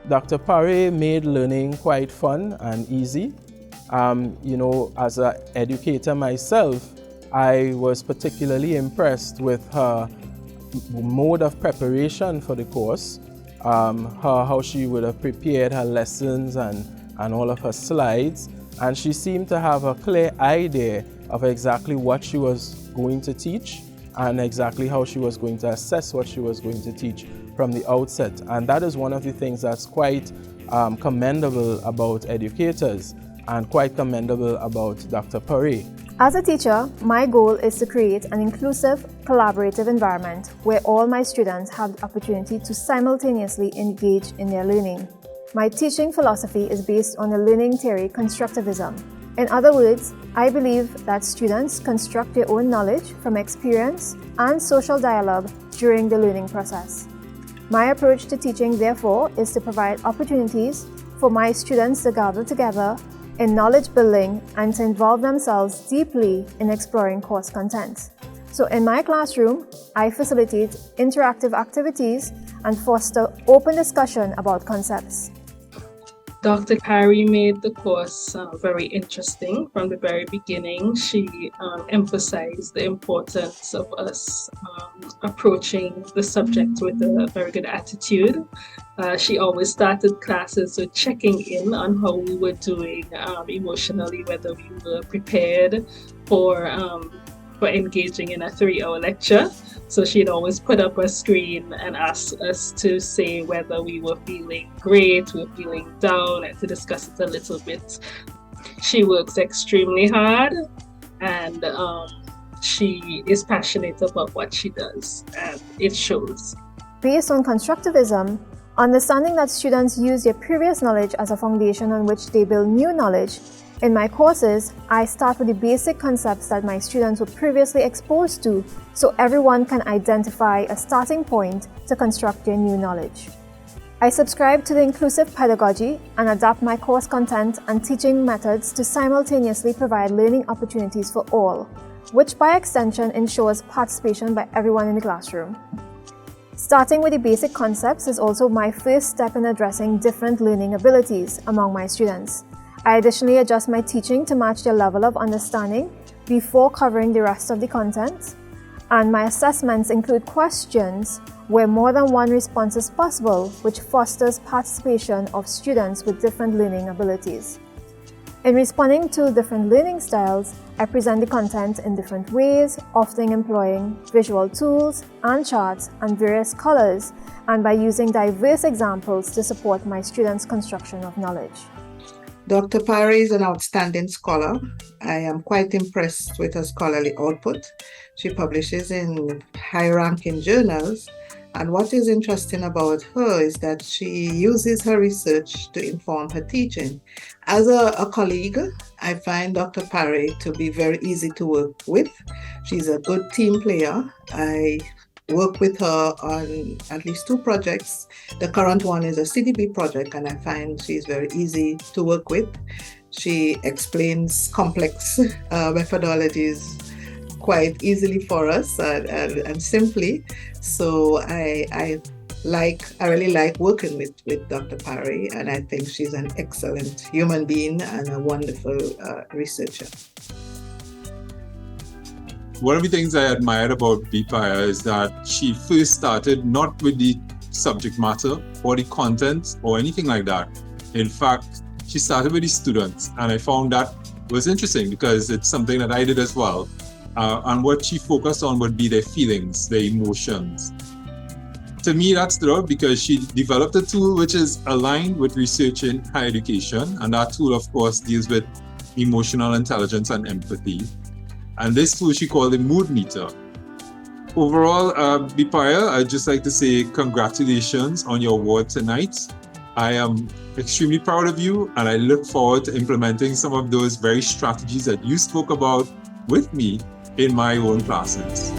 Dr. Parey made learning quite fun and easy. As an educator myself, I was particularly impressed with her mode of preparation for the course, how she would have prepared her lessons and all of her slides, and she seemed to have a clear idea of exactly what she was going to teach and exactly how she was going to assess what she was going to teach from the outset. And that is one of the things that's quite commendable about educators and quite commendable about Dr. Parey. As a teacher, my goal is to create an inclusive, collaborative environment where all my students have the opportunity to simultaneously engage in their learning. My teaching philosophy is based on the learning theory constructivism. In other words, I believe that students construct their own knowledge from experience and social dialogue during the learning process. My approach to teaching, therefore, is to provide opportunities for my students to gather together in knowledge building and to involve themselves deeply in exploring course content. So in my classroom, I facilitate interactive activities and foster open discussion about concepts. Dr. Parey made the course very interesting from the very beginning. She emphasized the importance of us approaching the subject with a very good attitude. She always started classes with checking in on how we were doing emotionally, whether we were prepared for engaging in a 3-hour lecture. So she'd always put up a screen and ask us to say whether we were feeling great, we were feeling down, and to discuss it a little bit. She works extremely hard, and she is passionate about what she does, and it shows. Based on constructivism, understanding that students use their previous knowledge as a foundation on which they build new knowledge, in my courses, I start with the basic concepts that my students were previously exposed to, so everyone can identify a starting point to construct their new knowledge. I subscribe to the inclusive pedagogy and adapt my course content and teaching methods to simultaneously provide learning opportunities for all, which by extension ensures participation by everyone in the classroom. Starting with the basic concepts is also my first step in addressing different learning abilities among my students. I additionally adjust my teaching to match their level of understanding before covering the rest of the content, and my assessments include questions where more than one response is possible, which fosters participation of students with different learning abilities. In responding to different learning styles, I present the content in different ways, often employing visual tools and charts and various colors, and by using diverse examples to support my students' construction of knowledge. Dr. Parey is an outstanding scholar. I am quite impressed with her scholarly output. She publishes in high-ranking journals, and what is interesting about her is that she uses her research to inform her teaching. As a colleague, I find Dr. Parey to be very easy to work with. She's a good team player. I work with her on at least 2 projects. The current one is a CDB project, and I find she's very easy to work with. She explains complex methodologies quite easily for us and simply. So I really like working with Dr. Parey, and I think she's an excellent human being and a wonderful researcher. One of the things I admired about Bepher is that she first started not with the subject matter or the content or anything like that. In fact, she started with the students, and I found that was interesting because it's something that I did as well. And what she focused on would be their feelings, their emotions. To me, that stood out because she developed a tool which is aligned with research in higher education, and that tool, of course, deals with emotional intelligence and empathy. And this tool she called the mood meter. Overall, Bepher, I'd just like to say congratulations on your award tonight. I am extremely proud of you, and I look forward to implementing some of those very strategies that you spoke about with me in my own classes.